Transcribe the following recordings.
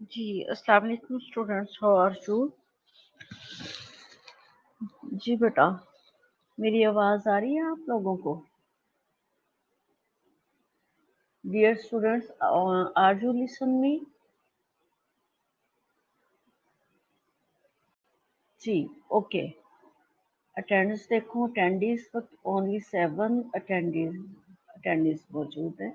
جی السلام علیکم students, how are you? جی بیٹا، میری آواز آ رہی ہے آپ لوگوں کو؟ Dear students, are you listen me? جی اوکے. اٹینڈنس دیکھو، اٹینڈیز وقت اونلی 7 اٹینڈیز موجود ہیں.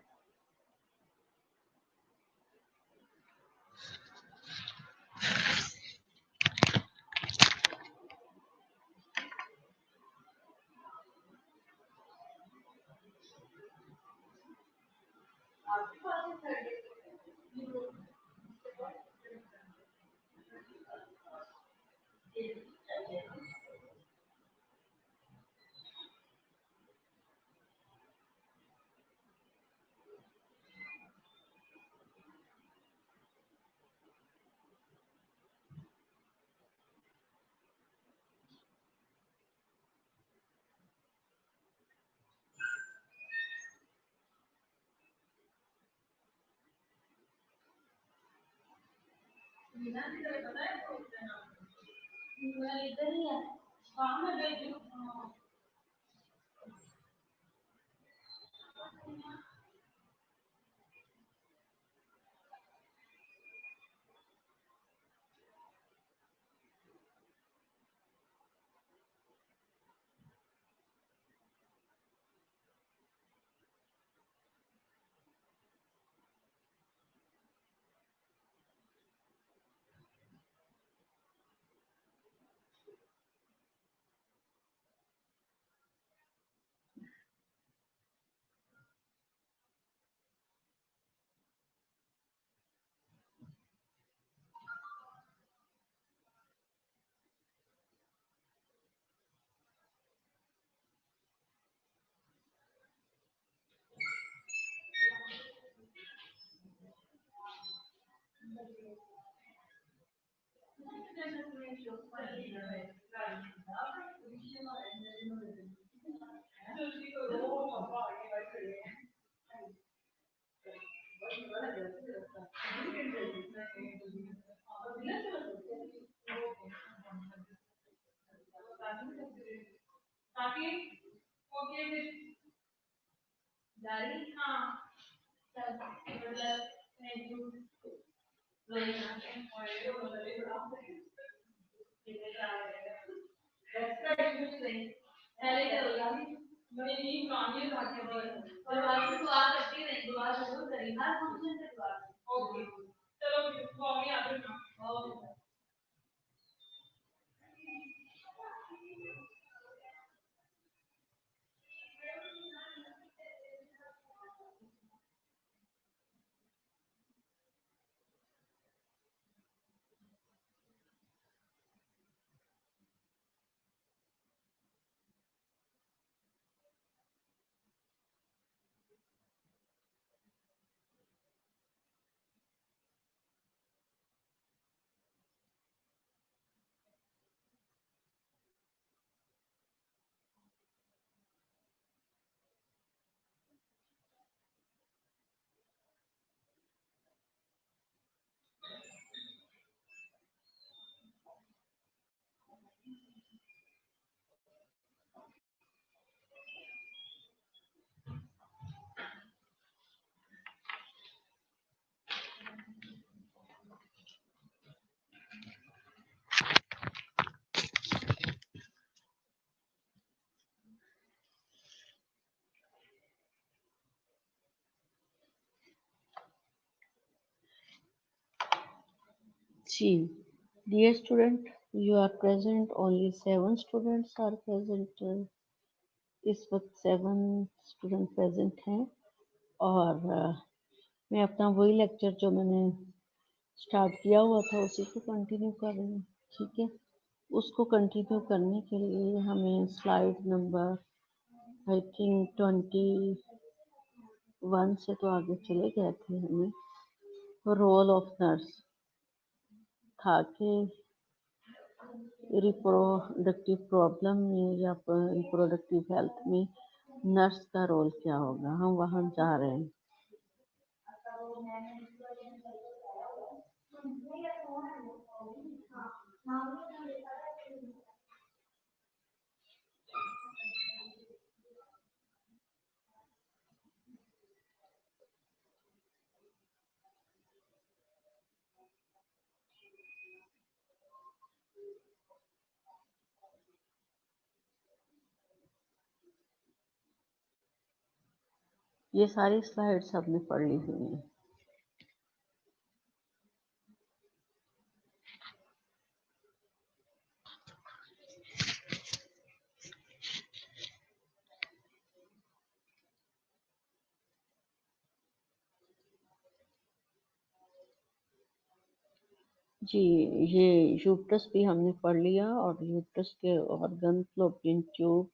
جی dear student, you are present, only 7 students are present. اس وقت 7 اسٹوڈنٹ پریزنٹ ہیں، اور میں اپنا وہی لیکچر جو میں نے اسٹارٹ کیا ہوا تھا اسی کو کنٹینیو کر رہی ہوں. ٹھیک ہے، اس کو کنٹینیو کرنے کے لیے ہمیں سلائیڈ نمبر آئی تھنک 21 سے تو آگے چلے گئے تھے. ہمیں رول آف نرس تھا کہ ریپروڈکٹیو پرابلم میں یا ریپروڈکٹیو ہیلتھ میں نرس کا رول کیا ہوگا. ہم وہاں جا رہے ہیں. ये सारी स्लाइड्स आपने पढ़ ली हुई हैं। जी, ये यूट्रस भी हमने पढ़ लिया और यूट्रस के ऑर्गन, फ्लोपियन ट्यूब,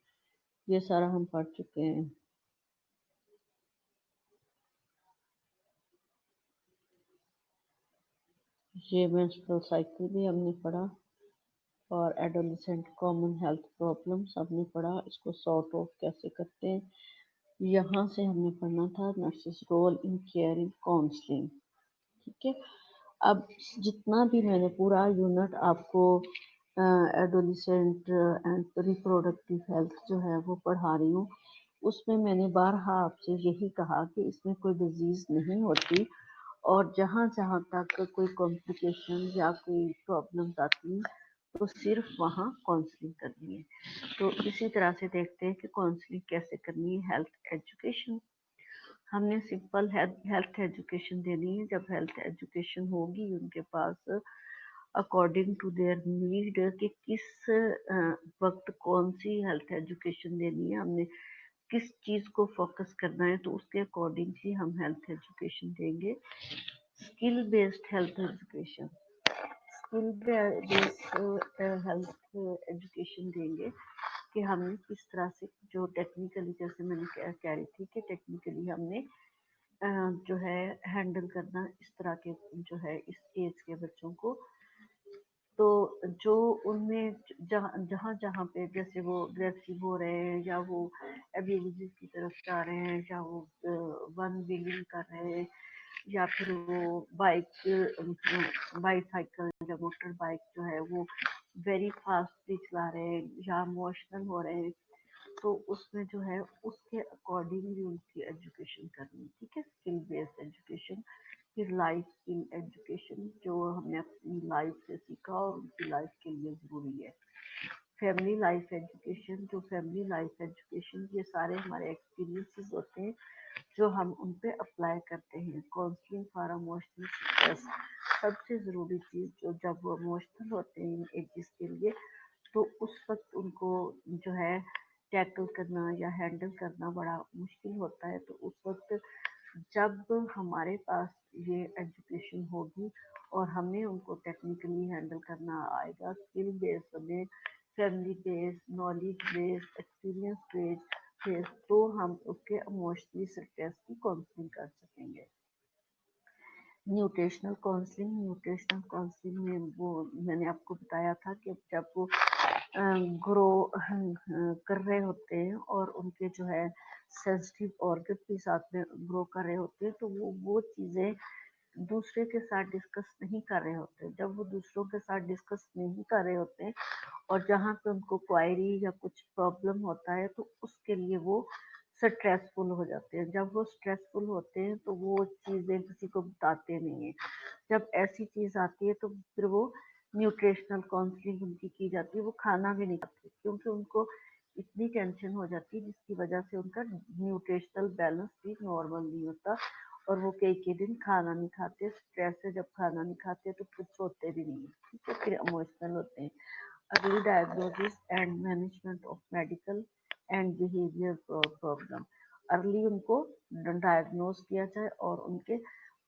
ये सारा हम पढ़ चुके हैं। ये मेंस्ट्रुअल साइकिल भी हमने पढ़ा और एडोलेसेंट कॉमन हेल्थ प्रॉब्लम्स हमने पढ़ा, इसको सॉर्ट आउट कैसे करते हैं। यहाँ से हमने पढ़ना था nurses role in caring counselling. ठीक है, अब जितना भी मैंने पूरा यूनिट आपको एडोलेसेंट एंड रिप्रोडक्टिव हेल्थ जो है वो पढ़ा रही हूँ, उसमें मैंने बारहा आपसे यही कहा कि इसमें कोई डिजीज नहीं होती, और जहाँ जहाँ तक कोई कॉम्प्लिकेशन या कोई प्रॉब्लम्स आती हैं तो सिर्फ वहाँ काउंसलिंग करनी है। तो इसी तरह से देखते हैं कि काउंसलिंग कैसे करनी है। हेल्थ एजुकेशन, हमने सिंपल हेल्थ एजुकेशन देनी है। जब हेल्थ एजुकेशन होगी उनके पास अकॉर्डिंग टू देयर नीड कि किस वक्त कौन सी हेल्थ एजुकेशन देनी है, हमने किस चीज़ को फोकस करना है, तो उसके अकॉर्डिंग ही हम हेल्थ एजुकेशन देंगे। Skill based health education, skill based health education देंगे कि हमने किस तरह से जो टेक्निकली, जैसे मैंने कह रही थी कि टेक्निकली हमने जो है हैंडल करना इस तरह के जो है इस एज के बच्चों को। तो जो उनमें जहाँ जहाँ पे जैसे वो अग्रेसिव हो रहे हैं या वो एब्यूज की तरफ जा रहे हैं या वो वन व्हीलिंग कर रहे हैं या फिर वो बाईसाइकिल या मोटर बाइक जो है वो वेरी फास्ट चला रहे हैं या इमोशनल हो रहे हैं, तो उसमें जो है उसके अकॉर्डिंगली उनकी एजुकेशन करनी। ठीक है, स्किल बेस्ड एजुकेशन। फिर लाइफ स्किल एजुकेशन, जो हमने अपनी लाइफ से सीखा और उनकी लाइफ के लिए ज़रूरी है। फैमिली लाइफ एजुकेशन, जो फैमिली लाइफ एजुकेशन, ये सारे हमारे एक्सपीरियंसेस होते हैं जो हम उन पे अप्लाई करते हैं। काउंसलिंग फॉर इमोशनल स्ट्रेस, सबसे ज़रूरी चीज़ जो जब वो इमोशनल होते हैं एजिस के लिए, तो उस वक्त उनको जो है टैकल करना या हैंडल करना बड़ा मुश्किल होता है। तो उस वक्त जब हमारे पास ये एजुकेशन होगी और हमें उनको टेक्निकली हैंडल करना आएगा, स्किल बेस्ड हमें family based, knowledge based, experience based, तो हम उसके इमोशनली स्ट्रेस की काउंसलिंग कर सकेंगे। न्यूट्रिशनल काउंसलिंग, न्यूट्रिशनल काउंसलिंग में वो मैंने आपको बताया था कि जब वो ग्रो कर रहे होते हैं और उनके जो है सेंसिटिव ऑर्गन भी साथ में ग्रो कर रहे होते हैं, तो वो चीज़ें दूसरे के साथ डिस्कस नहीं कर रहे होते। जब वो दूसरों के साथ डिस्कस नहीं कर रहे होते हैं और जहाँ पे उनको क्वायरी या कुछ प्रॉब्लम होता है, तो उसके लिए वो स्ट्रेसफुल हो जाते हैं। जब वो स्ट्रेसफुल होते हैं तो वो चीज़ें किसी को बताते नहीं हैं। जब ऐसी चीज़ आती है तो फिर वो न्यूट्रिशनल काउंसलिंग उनकी की जाती है। वो खाना भी नहीं खाते क्योंकि उनको इतनी टेंशन हो जाती है, जिसकी वजह से उनका न्यूट्रिशनल बैलेंस भी नॉर्मल नहीं होता और वो कई दिन खाना नहीं खाते। स्ट्रेस से जब खाना नहीं खाते तो फिर सोते भी नहीं है। ठीक है, फिर इमोशनल होते हैं। Early diagnosis and management of medical and behaviour problem, early उनको डायग्नोज किया जाए और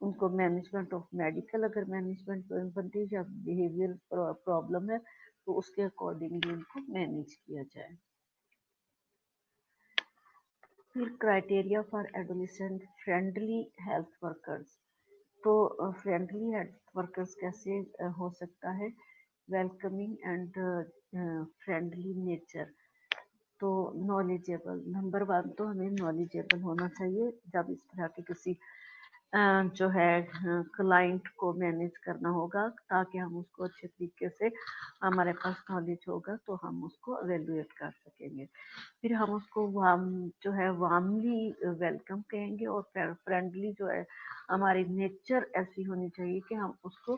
उनको मैनेजमेंट ऑफ मेडिकल, अगर मैनेजमेंट बनती है या बिहेवियर प्रॉब्लम है तो उसके अकॉर्डिंगली उनको मैनेज किया जाए। फिर criteria for adolescent friendly health workers, तो फ्रेंडली हेल्थ वर्कर्स कैसे हो सकता है? वेलकमिंग एंड फ्रेंडली नेचर, तो नॉलेजेबल, नंबर वन तो हमें नॉलेजेबल होना चाहिए जब इस तरह की किसी जो है क्लाइंट को मैनेज करना होगा, ताकि हम उसको अच्छे तरीके से, हमारे पास नॉलेज होगा तो हम उसको एवेल्युएट कर सकेंगे। फिर हम उसको वार्म जो है वार्मली वेलकम कहेंगे और फ्रेंडली जो है हमारी नेचर ऐसी होनी चाहिए कि हम उसको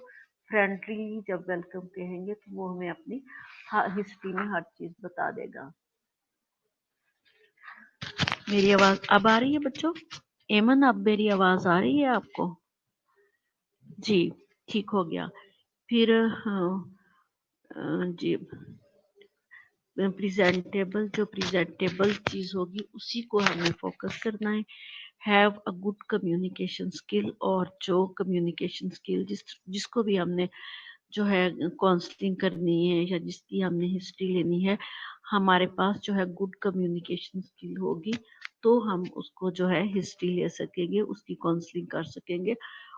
फ्रेंडली जब वेलकम कहेंगे तो वो हमें अपनी हिस्ट्री में हर चीज़ बता देगा। मेरी आवाज़ अब आ रही है बच्चों? एमन, अब मेरी आवाज आ रही है आपको? जी, ठीक हो गया। फिर जी, प्रेजेंटेबल चीज होगी उसी को हमें फोकस करना है। Have a good communication skill, और जो कम्युनिकेशन स्किल जिसको भी हमने जो है काउंसलिंग करनी है या जिसकी हमने हिस्ट्री लेनी है, हमारे पास जो है गुड कम्युनिकेशन स्किल होगी तो हम उसको जो है हिस्ट्री ले सकेंगे, उसकी काउंसलिंग कर सकेंगे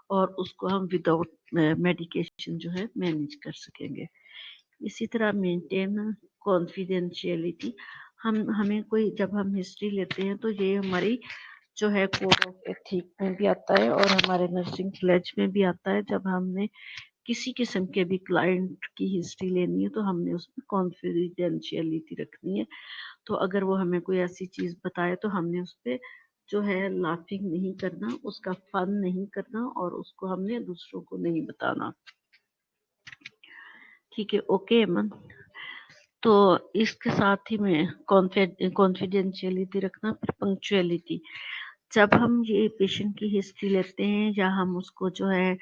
और उसको हम विदाउट मेडिकेशन जो है मैनेज कर सकेंगे। इसी तरह मेंटेन कॉन्फिडेंशियलिटी, हमें कोई जब हम हिस्ट्री लेते हैं तो ये हमारी जो है कोड ऑफ एथिक में भी आता है और हमारे नर्सिंग प्लेज में भी आता है। जब हमने किसी किस्म के भी क्लाइंट की हिस्ट्री लेनी है तो हमने उसमें कॉन्फिडेंशियलिटी रखनी है। तो अगर वो हमें कोई ऐसी चीज बताए तो हमने उस पर जो है लाफिंग नहीं करना, उसका फन नहीं करना और उसको हमने दूसरों को नहीं बताना। ठीक है, ओके अमन। तो इसके साथ ही में कॉन्फिडेंशियलिटी रखना। फिर पंक्चुअलिटी, जब हम ये पेशेंट की हिस्ट्री लेते हैं या हम उसको जो है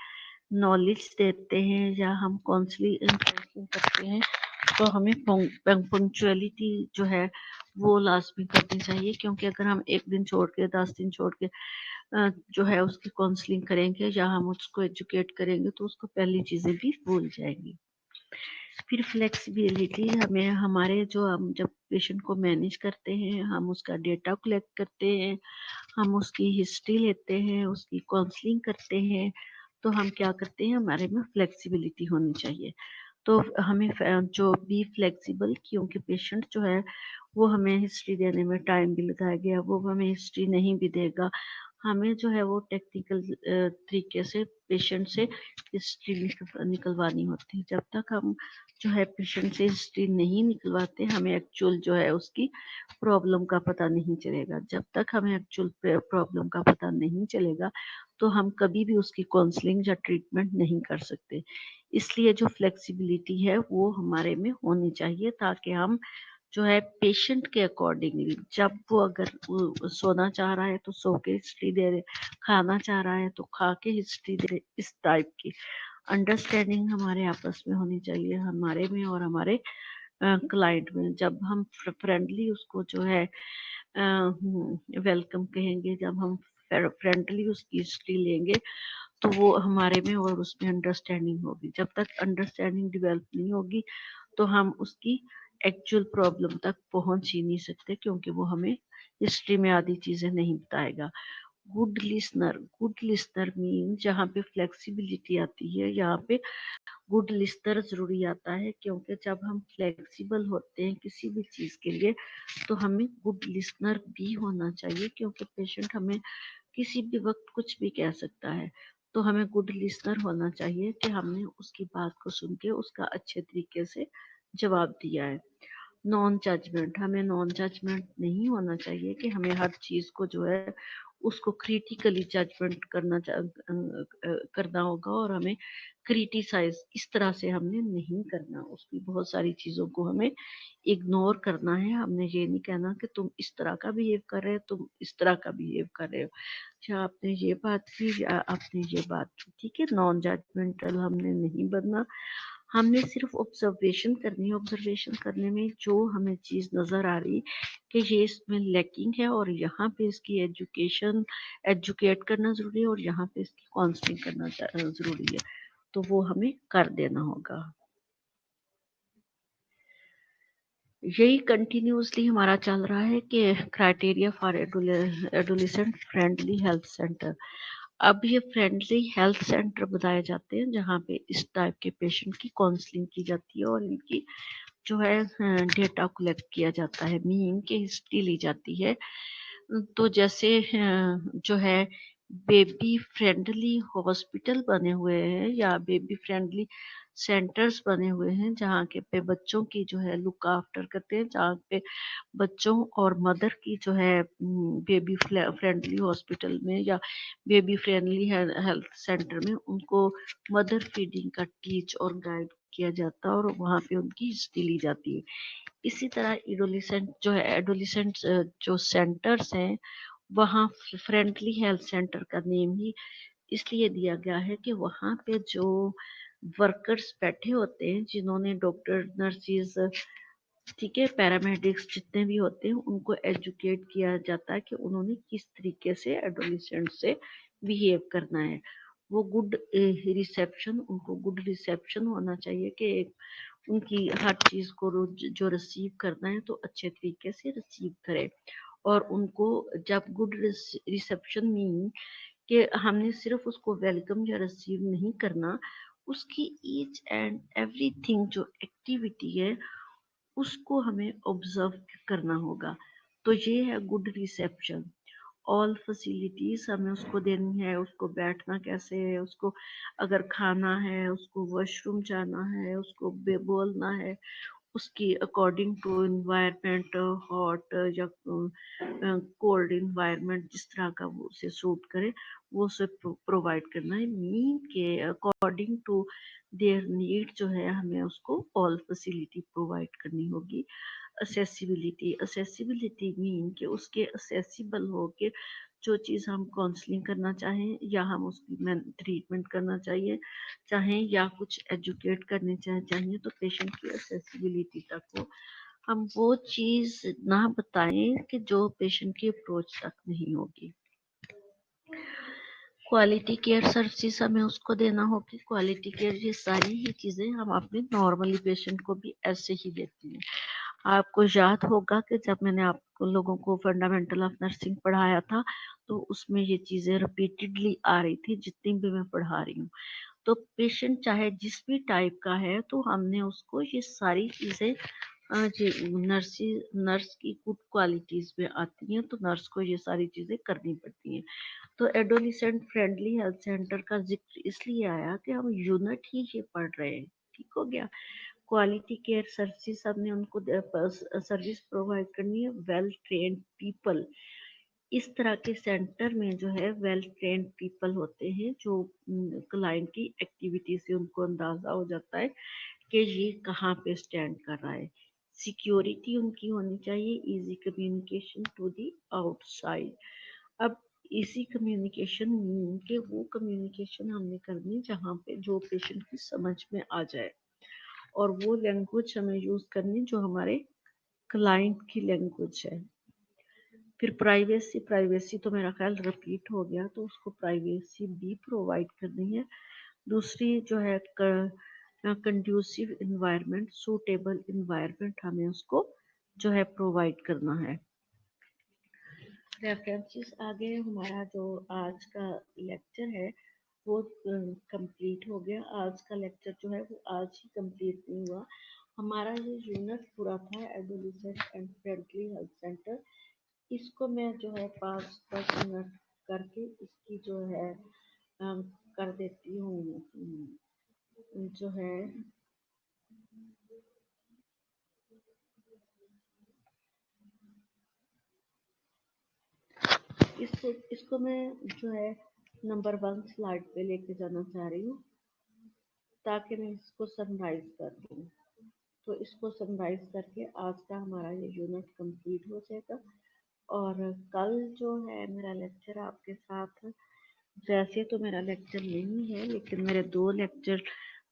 नॉलेज देते हैं या हम काउंसलिंग करते हैं तो हमें पंक्चुअलिटी जो है वो लाजमी करनी चाहिए, क्योंकि अगर हम एक दिन छोड़ के 10 दिन छोड़ के जो है उसकी काउंसलिंग करेंगे या हम उसको एजुकेट करेंगे तो उसको पहली चीजें भी भूल जाएंगी। फिर फ्लेक्सिबिलिटी, हमें हमारे जो हम जब पेशेंट को मैनेज करते हैं, हम उसका डेटा कलेक्ट करते हैं, हम उसकी हिस्ट्री लेते हैं, उसकी काउंसलिंग करते हैं, तो हम क्या करते हैं, हमारे में फ्लेक्सिबिलिटी होनी चाहिए। तो हमें जो बी फ्लेक्सिबल, क्योंकि पेशेंट जो है वो हमें हिस्ट्री देने में टाइम भी लगाएगा, वो हमें हिस्ट्री नहीं भी देगा, हमें जो है वो टेक्निकल तरीके से पेशेंट से हिस्ट्री निकलवानी होती है। जब तक हम जो है पेशेंट से हिस्ट्री नहीं निकलवाते, हमें एक्चुअल जो है उसकी प्रॉब्लम का पता नहीं चलेगा। जब तक हमें एक्चुअल प्रॉब्लम का पता नहीं चलेगा तो हम कभी भी उसकी काउंसलिंग या ट्रीटमेंट नहीं कर सकते। इसलिए जो फ्लेक्सिबिलिटी है वो हमारे में होनी चाहिए, ताकि हम जो है पेशेंट के अकॉर्डिंगली, जब वो अगर वो सोना चाह रहा है तो सो के हिस्ट्री दे रहे, खाना चाह रहा है तो खा के हिस्ट्री दे रहे, इस टाइप की अंडरस्टैंडिंग हमारे आपस में होनी चाहिए, हमारे में और हमारे क्लाइंट में। जब हम फ्रेंडली उसको जो है वेलकम कहेंगे, जब हम फ्रेंडली उसकी हिस्ट्री लेंगे तो वो हमारे में और उसमें अंडरस्टैंडिंग होगी। जब तक अंडरस्टैंडिंग डेवलप नहीं होगी तो हम उसकी एक्चुअल प्रॉब्लम तक पहुंच ही नहीं सकते, क्योंकि वो हमें हिस्ट्री में आधी चीजें नहीं बताएगा। गुड लिस्नर मीन, जहाँ पे फ्लेक्सिबिलिटी आती है यहाँ पे गुड लिस्नर जरूरी आता है, क्योंकि जब हम फ्लेक्सिबल होते हैं किसी भी चीज के लिए तो हमें गुड लिस्नर भी होना चाहिए, क्योंकि पेशेंट हमें किसी भी वक्त कुछ भी कह सकता है। तो हमें गुड लिस्नर होना चाहिए कि हमने उसकी बात को सुन के उसका अच्छे तरीके से जवाब दिया है। नॉन जजमेंट, हमें नॉन जजमेंट नहीं होना चाहिए कि हमें हर चीज को जो है उसको क्रिटिकली जजमेंट करना होगा और हमें क्रिटिसाइज इस तरह से हमने नहीं करना। उसकी बहुत सारी चीजों को हमें इग्नोर करना है। हमने ये नहीं कहना कि तुम इस तरह का बिहेव कर रहे हो, तुम इस तरह का बिहेव कर रहे हो, अच्छा आपने ये बात की या आपने ये बात की। ठीक है, नॉन जजमेंटल हमने नहीं बनना, हमने सिर्फ ऑब्जर्वेशन करनी है। ऑब्जर्वेशन करने में जो हमें चीज नजर आ रही कि ये इसमें लैकिंग है और यहाँ पे इसकी एजुकेट करना जरूरी है और यहाँ पे इसकी काउंसलिंग करना जरूरी है, तो वो हमें कर देना होगा। यही कंटिन्यूसली हमारा चल रहा है कि criteria for adolescent friendly health centre. अब ये फ्रेंडली हेल्थ सेंटर बताए जाते हैं जहाँ पे इस टाइप के पेशेंट की काउंसलिंग की जाती है और इनकी जो है डेटा कलेक्ट किया जाता है, मीन की हिस्ट्री ली जाती है। तो जैसे जो है बेबी फ्रेंडली हॉस्पिटल बने हुए हैं या बेबी फ्रेंडली सेंटर्स बने हुए हैं जहाँ के पे बच्चों की जो है लुक आफ्टर करते हैं, जहाँ पे बच्चों और मदर की जो है बेबी फ्रेंडली हॉस्पिटल में या बेबी फ्रेंडली हेल्थ सेंटर में उनको मदर फीडिंग का टीच और गाइड किया जाता है और वहाँ पे उनकी हिस्ट्री ली जाती है। इसी तरह एडोलिसेंट जो है एडोलिसेंट जो सेंटर्स हैं वहाँ फ्रेंडली हेल्थ सेंटर का नेम ही इसलिए दिया गया है कि वहाँ पे जो वर्कर्स बैठे होते हैं, जिन्होंने डॉक्टर, नर्सिस, ठीक है, पैरामेडिक्स जितने भी होते हैं, उनको एजुकेट किया जाता है कि उन्होंने किस तरीके से एडोलेसेंट से बिहेव करना है। वो गुड रिसेप्शन, उनको गुड रिसेप्शन होना चाहिए कि उनकी हर चीज को जो रिसीव करना है तो अच्छे तरीके से रिसीव करे। और उनको जब गुड रिसेप्शन मीन कि हमने सिर्फ उसको वेलकम या रिसीव नहीं करना, उसकी ईच एंड एवरीथिंग जो एक्टिविटी है उसको हमें ऑब्जर्व करना होगा। तो ये है गुड रिसेप्शन। ऑल फैसिलिटीज हमें उसको देनी है, उसको बैठना कैसे है, उसको अगर खाना है, उसको वॉशरूम जाना है, उसको बोलना है, उसकी अकॉर्डिंग टू इन्वायरमेंट, हॉट या कोल्ड इन्वायरमेंट, जिस तरह का वो उसे सूट करे वो उसे प्रोवाइड करना है। मीन के अकॉर्डिंग टू देयर नीड जो है हमें उसको ऑल फैसिलिटी प्रोवाइड करनी होगी। असेसिबिलिटी मीन कि उसके असेसिबल हो के जो चीज़ हम काउंसलिंग करना चाहें या हम उसकी ट्रीटमेंट करना चाहिए चाहें या कुछ एजुकेट करने चाहिए तो पेशेंट की असेसिबिलिटी तक हो। हम वो चीज़ ना बताएं कि जो पेशेंट की अप्रोच तक नहीं होगी। क्वालिटी केयर सर्विसेज हमें उसको देना होगी। क्वालिटी केयर ये सारी ही चीज़ें हम अपने नॉर्मली पेशेंट को भी ऐसे ही देते हैं। आपको याद होगा कि जब मैंने आपको लोगों को फंडामेंटल ऑफ नर्सिंग पढ़ाया था तो उसमें ये चीज़ें रिपीटेडली आ रही थी जितनी भी मैं पढ़ा रही हूँ। तो पेशेंट चाहे जिस भी टाइप का है तो हमने उसको ये सारी चीज़ें नर्स की गुड क्वालिटीज में आती हैं तो नर्स को ये सारी चीज़ें करनी पड़ती हैं। तो एडोलिसेंट फ्रेंडली हेल्थ सेंटर का जिक्र इसलिए आया कि हम यूनिट ही ये पढ़ रहे हैं। ठीक हो गया। क्वालिटी केयर सर्विस हमने उनको सर्विस प्रोवाइड करनी है। वेल ट्रेन्ड पीपल, इस तरह के सेंटर में जो है वेल ट्रेन्ड पीपल होते हैं जो क्लाइंट की एक्टिविटी से उनको अंदाजा हो जाता है कि ये कहाँ पे स्टैंड कर रहा है। सिक्योरिटी उनकी होनी चाहिए, easy communication to the outside. अब इसी कम्युनिकेशन मीन के वो कम्युनिकेशन हमने करनी जहाँ पे जो पेशेंट की समझ में आ जाए और वो लैंग्वेज हमें यूज करनी जो हमारे क्लाइंट की लैंग्वेज है। फिर प्राइवेसी, प्राइवेसी तो मेरा ख्याल रिपीट हो गया तो उसको प्राइवेसी भी प्रोवाइड करनी है। दूसरी जो है कंड्यूसिव इन्वायरमेंट, सूटेबल इन्वायरमेंट हमें उसको जो है प्रोवाइड करना है। रेफरेंसेस आगे हमारा जो आज का लेक्चर है वो कंप्लीट हो गया। आज का लेक्चर जो है वो आज ही कंप्लीट नहीं हुआ। हमारा ये यूनिट पूरा था adolescent and friendly health centre. इसको मैं जो है 5-10 मिनट करके इसकी जो है कर देती हूँ जो है इसको मैं जो है नंबर 1 स्लाइड पे लेके जाना चाह रही हूँ ताकि मैं इसको समराइज कर दूँ। तो इसको समराइज करके आज का हमारा ये यूनिट कंप्लीट हो जाएगा। और कल जो है मेरा लेक्चर आपके साथ, वैसे तो मेरा लेक्चर नहीं है लेकिन मेरे 2 लेक्चर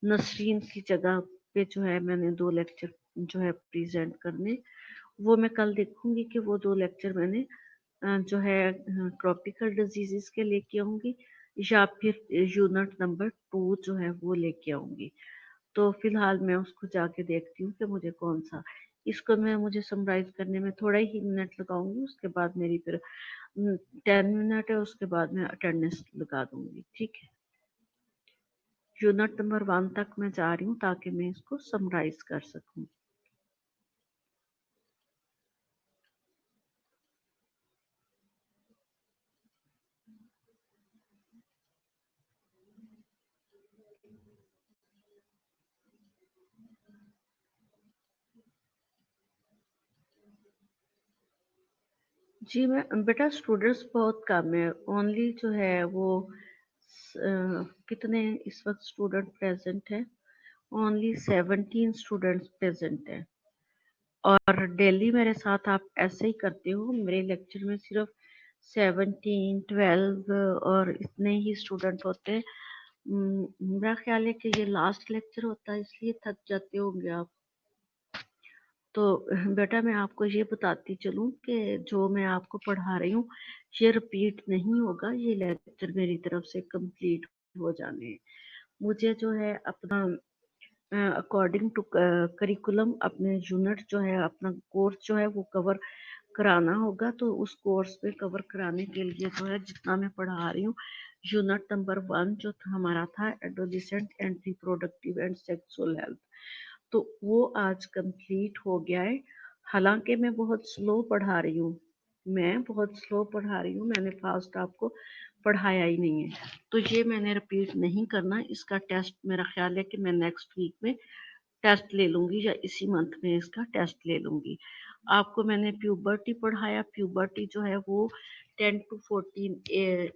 नसरीन की जगह पे जो है मैंने 2 लेक्चर जो है प्रेजेंट करने, वो मैं कल देखूंगी कि वो 2 लेक्चर मैंने जो है ट्रॉपिकल डिजीजेस के लेके आऊंगी या फिर यूनिट नंबर 2 जो है वो लेके आऊंगी। तो फिलहाल मैं उसको जाके देखती हूँ कि मुझे कौन सा, इसको मुझे समराइज करने में थोड़ा ही मिनट लगाऊंगी। उसके बाद मेरी फिर 10 मिनट है, उसके बाद मैं अटेंडेंस लगा दूंगी। ठीक है, यूनिट नंबर 1 तक मैं जा रही हूँ ताकि मैं इसको समराइज कर सकूँ। जी मैं बेटा स्टूडेंट्स बहुत कम है, ओनली जो है वो कितने इस वक्त स्टूडेंट प्रेजेंट है, ओनली 17 स्टूडेंट्स प्रेजेंट है। और डेली मेरे साथ आप ऐसे ही करते हो, मेरे लेक्चर में सिर्फ 17, 12 और इतने ही स्टूडेंट होते हैं। मेरा ख्याल है कि ये लास्ट लेक्चर होता है, इसलिए थक जाते होंगे आप। तो बेटा मैं आपको ये बताती चलूं कि जो मैं आपको पढ़ा रही हूँ ये रिपीट नहीं होगा, ये लेक्चर मेरी तरफ से कंप्लीट हो जाने हैं। मुझे जो है अपना अकॉर्डिंग टू करिकुलम अपने यूनिट जो है, अपना कोर्स जो है वो कवर कराना होगा। तो उस कोर्स में कवर कराने के लिए जो है जितना मैं पढ़ा रही हूँ, यूनिट नंबर 1 जो था हमारा था adolescent and reproductive and sexual health, तो वो आज कंप्लीट हो गया है। हालांकि मैं बहुत स्लो पढ़ा रही हूँ, मैंने फास्ट आपको पढ़ाया ही नहीं है। तो ये मैंने रिपीट नहीं करना, इसका टेस्ट मेरा ख्याल है कि मैं नेक्स्ट वीक में टेस्ट ले लूंगी या इसी मंथ में इसका टेस्ट ले लूंगी। आपको मैंने प्यूबर्टी पढ़ाया। प्यूबर्टी जो है वो 10 to 14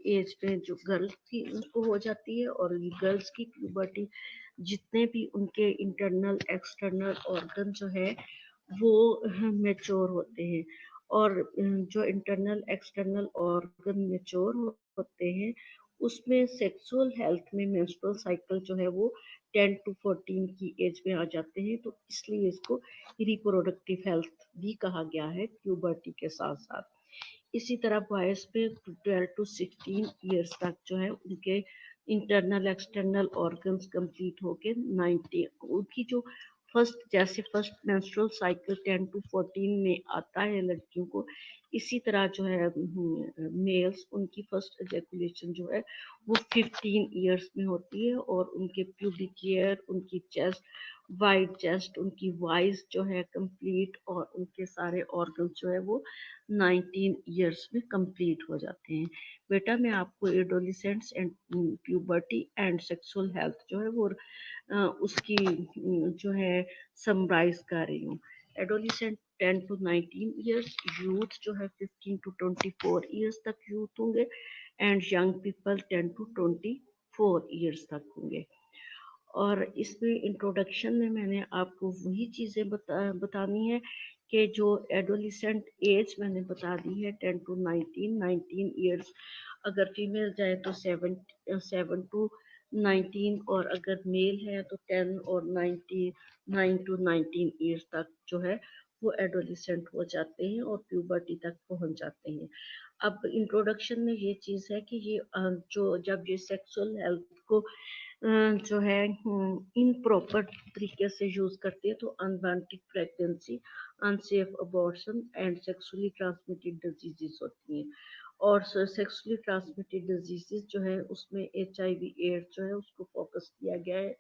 एज में जो गर्ल्स थी उनको हो जाती है, और गर्ल्स की प्यूबर्टी जितने भी उनके इंटरनल एक्सटर्नल ऑर्गन जो है वो मेच्योर होते हैं, और जो इंटरनल एक्सटर्नल ऑर्गन मेच्योर होते हैं उसमें सेक्सुअल हेल्थ में मेंस्ट्रुअल साइकिल जो है वो 10 to 14 की एज में आ जाते हैं। तो इसलिए इसको रिप्रोडक्टिव हेल्थ भी कहा गया है प्यूबर्टी के साथ साथ। इसी तरह बॉयज पे 12 to 16 ईयर्स तक जो है उनके इंटरनल एक्सटर्नल ऑर्गन्स कंप्लीट होके 90 उनकी जो फर्स्ट मेंस्ट्रुअल साइकिल 10 to 14 में आता है लड़कियों को, इसी तरह जो है मेल्स उनकी फर्स्ट एजेकुलेशन जो है वो 15 ईयर्स में होती है, और उनके प्यूबिक हेयर, उनकी चेस्ट, वाइड चेस्ट, उनकी वॉइस जो है कंप्लीट, और उनके सारे ऑर्गन जो है वो 19 ईयर्स में कंप्लीट हो जाते हैं। बेटा मैं आपको adolescents and puberty and sexual health जो है वो उसकी जो है समराइज कर रही हूँ। एडोलिसेंट 10 to 19 ईयर्स, यूथ जो है 15 to 24 ईयर्स तक यूथ होंगे, and young people 10 to 24 years तक होंगे। और इसमें इंट्रोडक्शन में मैंने आपको वही चीज़ें बतानी है कि जो एडोलिसेंट एज मैंने बता दी है 10 to 19 ईयर्स, अगर फीमेल जाए तो 7 to 19, और अगर मेल है तो 10 और 9 to 19 ईयर्स तक जो है वो एडोलिसेंट हो जाते हैं और प्यूबर्टी तक पहुंच जाते हैं। अब इंट्रोडक्शन में ये चीज़ है कि ये जो जब ये सेक्सुअल हेल्थ को जो है इन प्रॉपर तरीके से यूज करती है तो unwanted pregnancy, unsafe abortion and sexually transmitted diseases होती हैं। और सेक्सुअली ट्रांसमिटेड डिजीजेस जो है उसमें HIV एड्स जो है उसको फोकस किया गया है,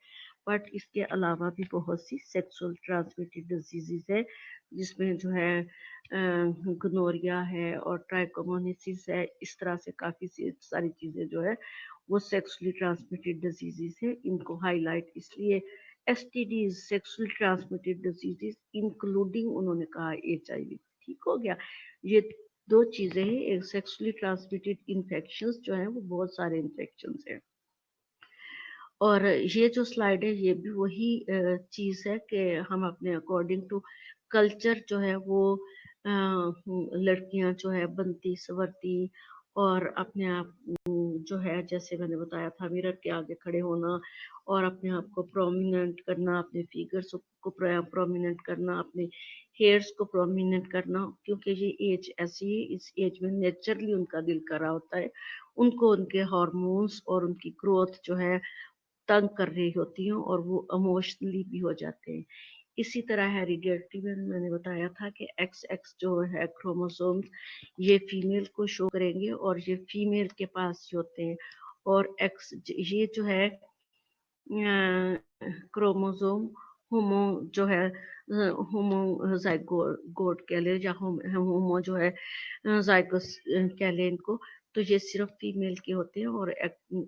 बट इसके अलावा भी बहुत सी सेक्सुअल ट्रांसमिटेड डिजीजेस है, जिसमें जो है गनोरिया है और ट्राइकोमोनासिस है। इस तरह से काफ़ी सारी चीज़ें जो है वो सेक्सुअली ट्रांसमिटेड डिजीजेस है। इनको हाईलाइट इसलिए STDs, sexually transmitted diseases including उन्होंने कहा HIV। ठीक हो गया। ये दो चीजें हैं, एक सेक्सुअली ट्रांसमिटेड इन्फेक्शंस जो है वो बहुत सारे इन्फेक्शंस हैं। और ये जो स्लाइड है ये भी वही चीज है कि हम अपने अकॉर्डिंग टू कल्चर जो है वो लड़कियां जो है बनती संवरती और अपने आप जो है जैसे मैंने बताया था मिरर के आगे खड़े होना और अपने आप को प्रोमिनेंट करना, अपने फिगर्स को प्रोमिनेंट करना, अपने हेयर्स को प्रोमिनेंट करना, क्योंकि ये एज ऐसी है, इस एज में नेचुरली उनका दिल कर रहा होता है, उनको उनके हार्मोन्स और उनकी ग्रोथ जो है तंग कर रही होती हैं और वो इमोशनली भी हो जाते हैं। इसी तरह हेरिडिटी में मैंने बताया था कि XX जो है क्रोमोसोम्स ये फीमेल को शो करेंगे और ये फीमेल के पास ही होते हैं, और X ये जो है क्रोमोसोम होमो जो है होमोजाइगोट कह ले या होमो जो है जाइगोस कह ले इनको, तो ये सिर्फ फीमेल के होते हैं। और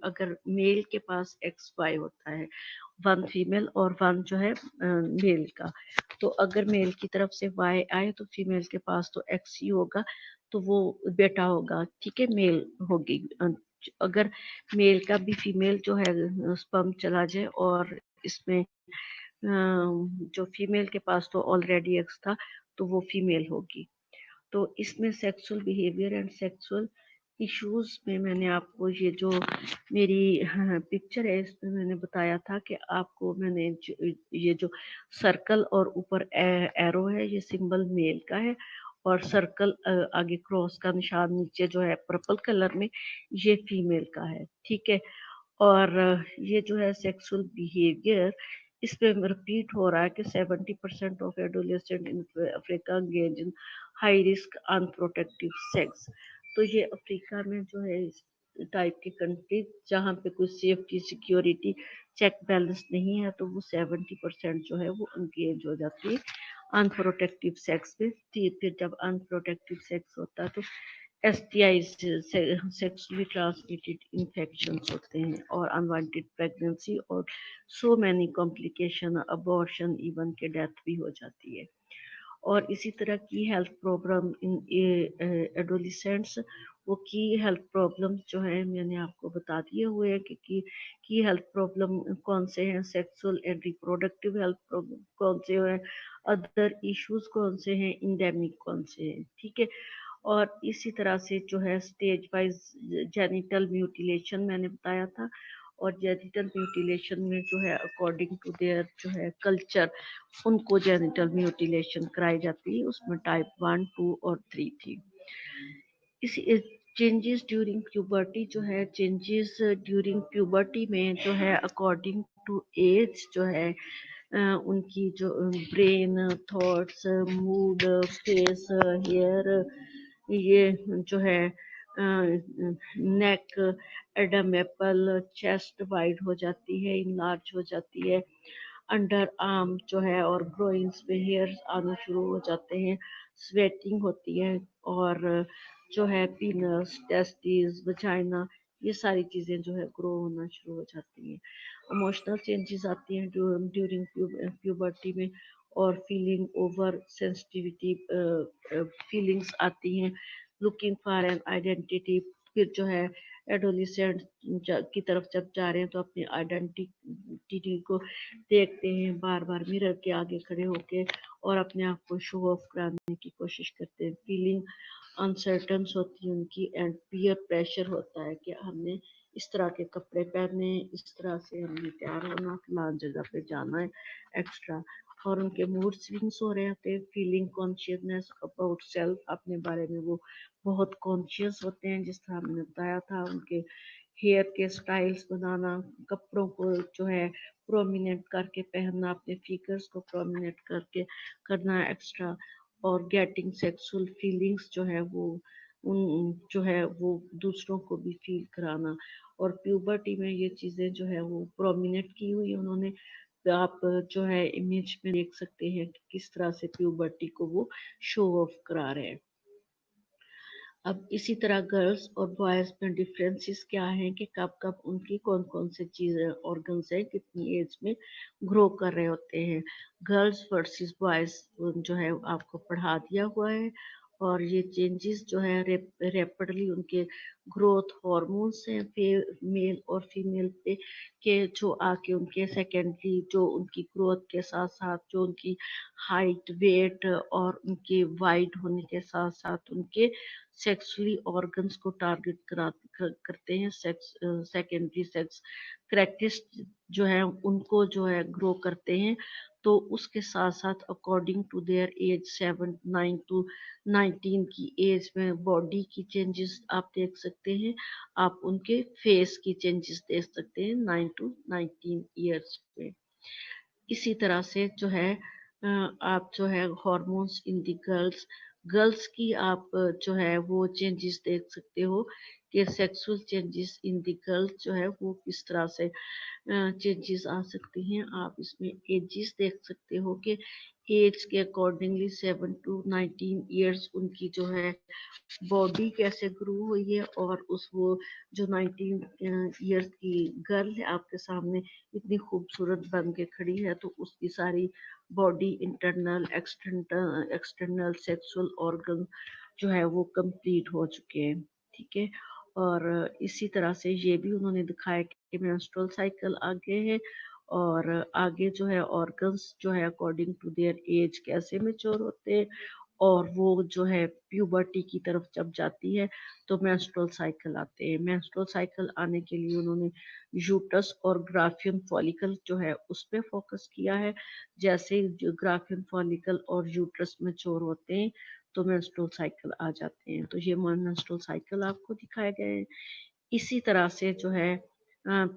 अगर मेल के पास XY होता है, 1 फीमेल और 1 जो है मेल का, तो अगर मेल की तरफ से Y आए तो फीमेल के पास तो X ही होगा, तो वो बेटा होगा, ठीक है, मेल होगी। अगर मेल का भी फीमेल जो है स्पर्म चला जाए और इसमें जो फीमेल के पास तो ऑलरेडी एक्स था तो वो फीमेल होगी। तो इसमें sexual behaviour and sexual issues में मैंने आपको ये जो मेरी पिक्चर है इसमें मैंने बताया था कि आपको मैंने ये जो सर्कल और ऊपर एरो है ये सिंबल मेल का है, और सर्कल आगे क्रॉस का निशान नीचे जो है पर्पल कलर में ये फीमेल का है, ठीक है। और ये जो है सेक्सुअल बिहेवियर इस पे रिपीट हो रहा है कि 70% of adolescent in Africa engage in high risk unprotective sex. तो ये अफ्रीका में जो है इस टाइप की कंट्री जहाँ पे कोई सेफ्टी सिक्योरिटी चेक बैलेंस नहीं है, तो वो 70% जो है वो एंगेज हो जाती है अनप्रोटेक्टिव सेक्स में। फिर जब अनप्रोटेक्टिव सेक्स होता है तो STI सेक्सुअली ट्रांसमिटेड इन्फेक्शन होते हैं और अनवांटेड प्रेगनेंसी और so many complication, abortion, even के डेथ भी हो जाती है। और इसी तरह की हेल्थ प्रॉब्लम इन एडोलिसेंट्स, वो की हेल्थ प्रॉब्लम जो है मैंने आपको बता दिए हुए हैं कि की हेल्थ प्रॉब्लम कौन से हैं, sexual and reproductive health problem कौन से हैं, अदर इश्यूज कौन से हैं, इंडेमिक कौन से हैं, ठीक है। और इसी तरह से जो है स्टेज वाइज जेनिटल म्यूटिलेशन मैंने बताया था, और जेनिटल म्यूटिलेशन में जो है अकॉर्डिंग टू देयर जो है कल्चर उनको जेनिटल म्यूटिलेशन कराई जाती है, उसमें टाइप 1, 2 और 3 थी। इसी चेंजेस ड्यूरिंग प्यूबर्टी जो है, चेंजेस ड्यूरिंग प्यूबर्टी में जो है अकॉर्डिंग टू एज जो है उनकी जो brain, thoughts, mood, face, hair, ये जो है neck, Adam apple, chest wide हो जाती है, इनलार्ज हो जाती है, अंडर आर्म जो है और ग्रोइंस पे हेयर्स आना शुरू हो जाते हैं, स्वेटिंग होती है, और जो है पीनस, टेस्टिस, वजाइना, ये सारी चीज़ें जो है ग्रो होना शुरू हो जाती हैं। इमोशनल चेंजेस आती हैं ड्यूरिंग प्यूबर्टी में, और फीलिंग ओवर सेंसिटिविटी फीलिंग्स आती हैं, लुकिंग फॉर एन आइडेंटिटी। फिर जो है एडोलिसेंट की तरफ जब जा रहे हैं तो अपनी आइडेंटिटी को देखते हैं, बार बार मिरर के आगे खड़े होके और अपने आप को शो ऑफ कराने की कोशिश करते हैं। फीलिंग अनसर्टन होती है उनकी, एंड पीयर प्रेशर होता है कि हमने इस तरह के कपड़े पहनने, इस तरह से हमने तैयार होना, फलान जगह पे जाना है एक्स्ट्रा। और उनके मूड स्विंग्स हो रहे होते हैं। फीलिंग कॉन्शियसनेस अबाउट सेल्फ, अपने बारे में वो बहुत कॉन्शियस होते हैं, जिस तरह हमने बताया था। उनके हेयर के स्टाइल्स बनाना, कपड़ों को जो है प्रोमिनेंट करके पहनना, अपने फिगर्स को प्रोमिनेंट करके करना एक्स्ट्रा, और गेटिंग सेक्सुअल फीलिंग्स जो है वो उन जो है वो दूसरों को भी फील कराना। और प्यूबर्टी में ये चीज़ें जो है वो प्रोमिनेंट की हुई उन्होंने। आप जो है इमेज में देख सकते हैं कि किस तरह से प्यूबर्टी को वो शो ऑफ करा रहे हैं। अब इसी तरह गर्ल्स और बॉयज में डिफरेंसेस क्या हैं कि कब कब उनकी कौन कौन से चीज़ें ऑर्गन्स हैं कितनी एज में ग्रो कर रहे होते हैं। गर्ल्स वर्सेस बॉयज जो है आपको पढ़ा दिया हुआ है। और ये चेंजेस जो है रैपिडली उनके ग्रोथ हार्मोन्स हैं मेल और फीमेल पे, के जो आके उनके सेकेंडरी जो उनकी ग्रोथ के साथ साथ जो उनकी हाइट, वेट और उनके वाइड होने के साथ साथ उनके सेक्सुअली ऑर्गन्स को टारगेट करते हैं। सेकेंडरी सेक्स करेक्टरिस्ट जो है उनको जो है ग्रो करते हैं। तो उसके साथ साथ according to their age 7, 9 to 19 की एज में बॉडी की चेंजेस आप देख सकते हैं। आप उनके फेस की चेंजेस देख सकते हैं 9 to 19 ईयर्स में। इसी तरह से जो है आप जो है हॉर्मोन्स इन दी गर्ल्स, गर्ल्स की आप जो है वो चेंजेस देख सकते हो कि sexual changes in the girls जो है वो किस तरह से चेंजेस आ सकती हैं। आप इसमें एजेस देख सकते हो कि एज के अकॉर्डिंगली 7 to 19 ईयर्स उनकी जो है बॉडी कैसे ग्रो हुई है, और उस वो जो 19 ईयर्स की गर्ल है आपके सामने इतनी खूबसूरत बन के खड़ी है, तो उसकी सारी body internal external sexual organ जो है वो कंप्लीट हो चुके हैं, ठीक है। और इसी तरह से ये भी उन्होंने दिखाया कि मेंस्ट्रुअल साइकिल आगे है, और आगे जो है ऑर्गन्स जो है अकॉर्डिंग टू देयर एज कैसे मेच्योर होते हैं, اور وہ جو ہے پیوبرٹی کی طرف جب جاتی ہے تو مینسٹرول سائیکل آتے ہیں. مینسٹرول سائیکل آنے کے لیے انہوں نے یوٹرس اور گرافین فالیکل جو ہے اس پہ فوکس کیا ہے. جیسے گرافین فالیکل اور یوٹرس میچور ہوتے ہیں تو مینسٹرول سائیکل آ جاتے ہیں. تو یہ مینسٹرول سائیکل آپ کو دکھائے گئے ہیں. اسی طرح سے جو ہے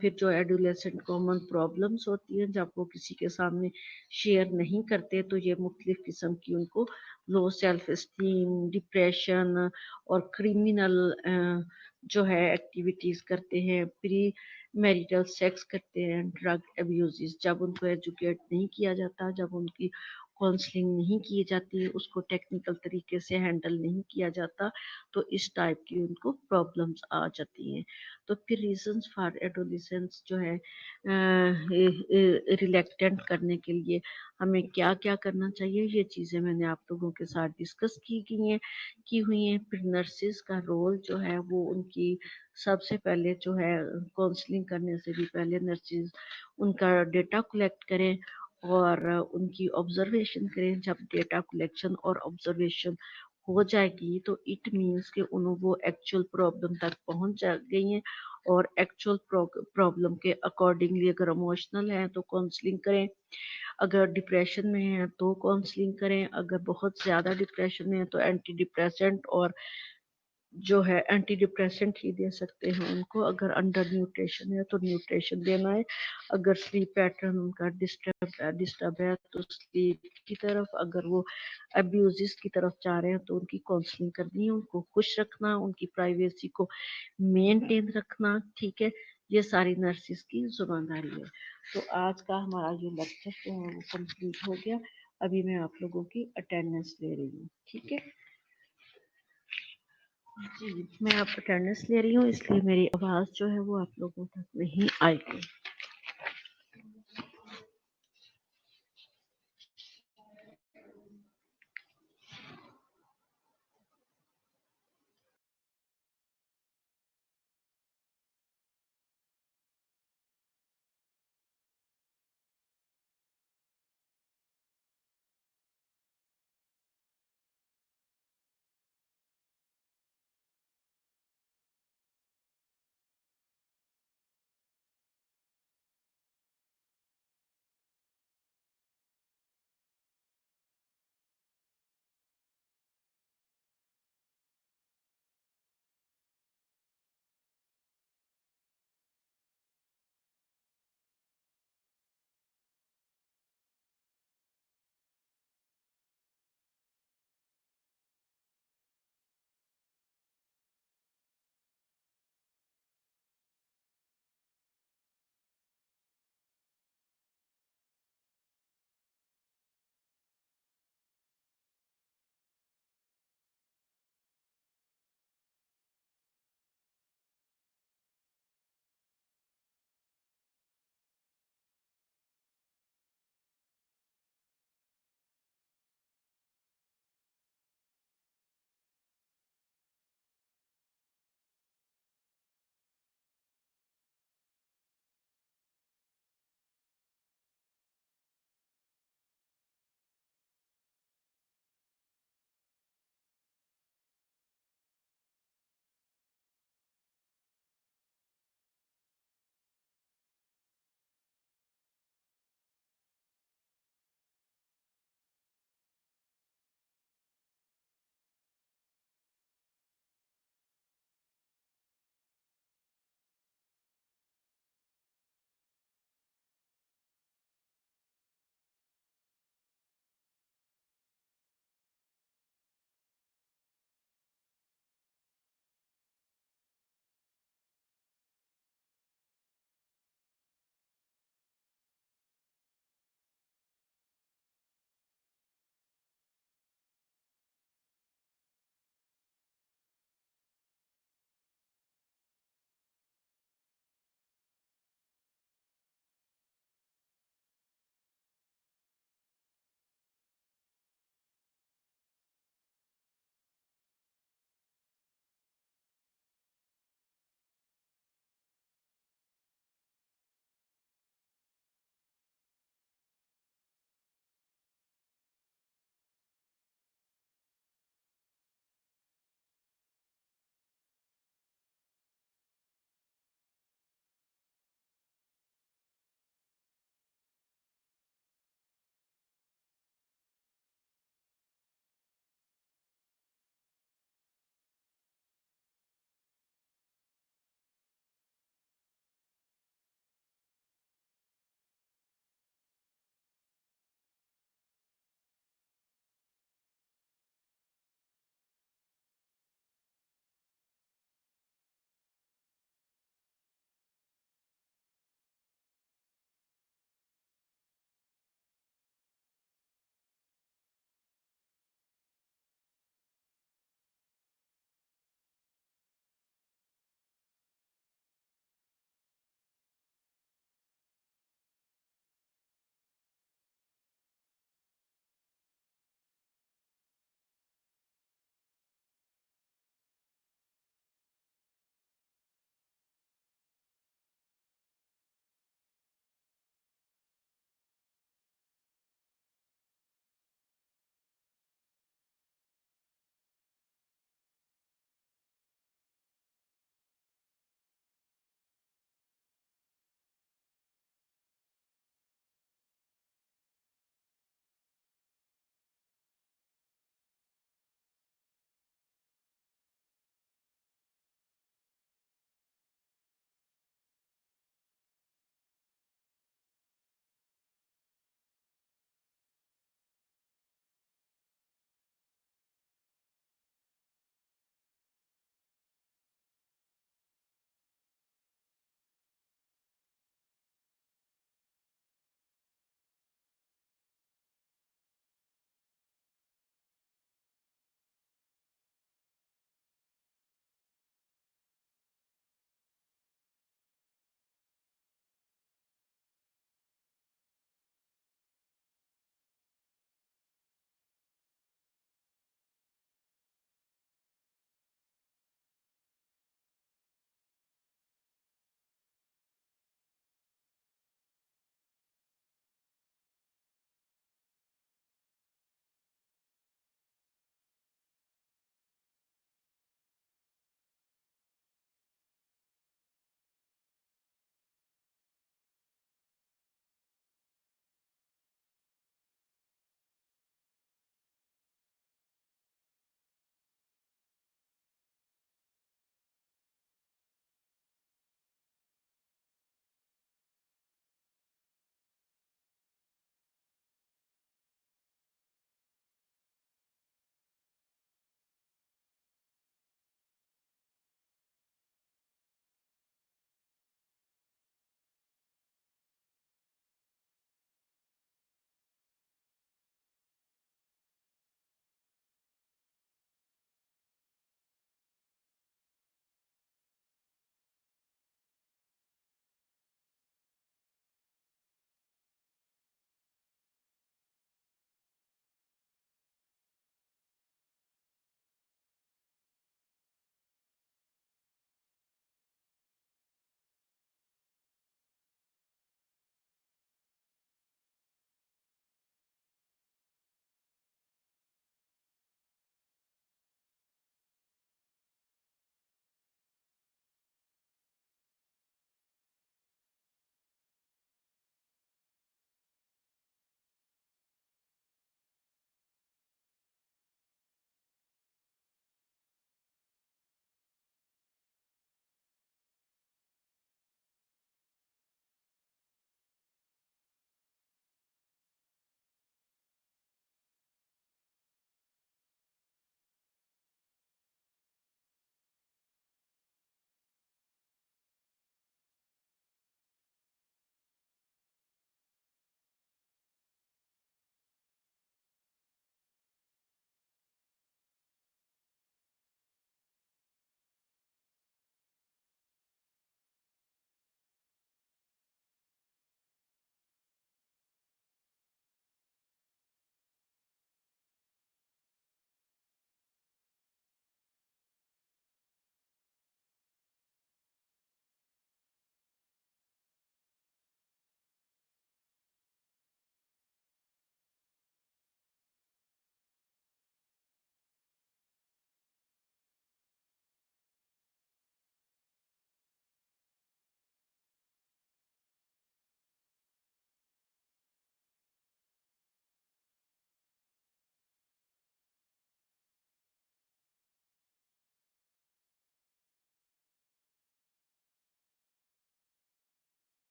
پھر جو ایڈولیسنٹ کامن پرابلمس ہوتی ہیں جب وہ کسی کے سامنے شیئر نہیں کرتے تو یہ مختلف قسم کی ان کو لو سیلف اسٹیم، ڈپریشن اور کریمنل جو ہے ایکٹیویٹیز کرتے ہیں. پری میریٹل سیکس کرتے ہیں. ڈرگ ابیوزز جب ان کو ایجوکیٹ نہیں کیا جاتا، جب ان کی کاؤنسلنگ نہیں کی جاتی، اس کو ٹیکنیکل طریقے سے ہینڈل نہیں کیا جاتا تو اس ٹائپ کی ان کو پرابلمس آ جاتی ہیں. تو پھر ریزنس فار ایڈولیسنس جو ہے ریلیکٹنٹ کرنے کے لیے ہمیں کیا کیا کرنا چاہیے، یہ چیزیں میں نے آپ لوگوں کے ساتھ ڈسکس کی ہوئی ہیں. پھر نرسز کا رول جو ہے وہ ان کی سب سے پہلے جو ہے کاؤنسلنگ کرنے سے بھی پہلے نرسز ان کا ڈیٹا کلیکٹ کریں اور ان کی آبزرویشن کریں. جب ڈیٹا کلیکشن اور آبزرویشن ہو جائے گی تو اٹ مینس کہ انہوں وہ ایکچوئل پرابلم تک پہنچ گئی ہیں اور ایکچوئل پرابلم کے اکارڈنگلی اگر اموشنل ہیں تو کاؤنسلنگ کریں، اگر ڈپریشن میں ہیں تو کاؤنسلنگ کریں، اگر بہت زیادہ ڈپریشن میں ہیں تو اینٹی ڈپریسنٹ اور جو ہے اینٹی ڈپریسنٹ ہی دے سکتے ہیں ان کو. اگر انڈر نیوٹریشن ہے تو نیوٹریشن دینا ہے. اگر سلیپ پیٹرن ان کا ڈسٹرب ہے تو سلیپ کی طرف، اگر وہ ابیوزز کی طرف جا رہے ہیں تو ان کی کاؤنسلنگ کرنی ہے. ان کو خوش رکھنا، ان کی پرائیویسی کو مینٹین رکھنا. ٹھیک ہے، یہ ساری نرسز کی ذمہ داری ہے. تو آج کا ہمارا جو لیکچر جو ہے وہ کمپلیٹ ہو گیا. ابھی میں آپ لوگوں کی اٹینڈنس لے رہی ہوں. ٹھیک ہے جی، میں آپ اٹینڈنس لے رہی ہوں اس لیے میری آواز جو ہے وہ آپ لوگوں تک نہیں آئے گی.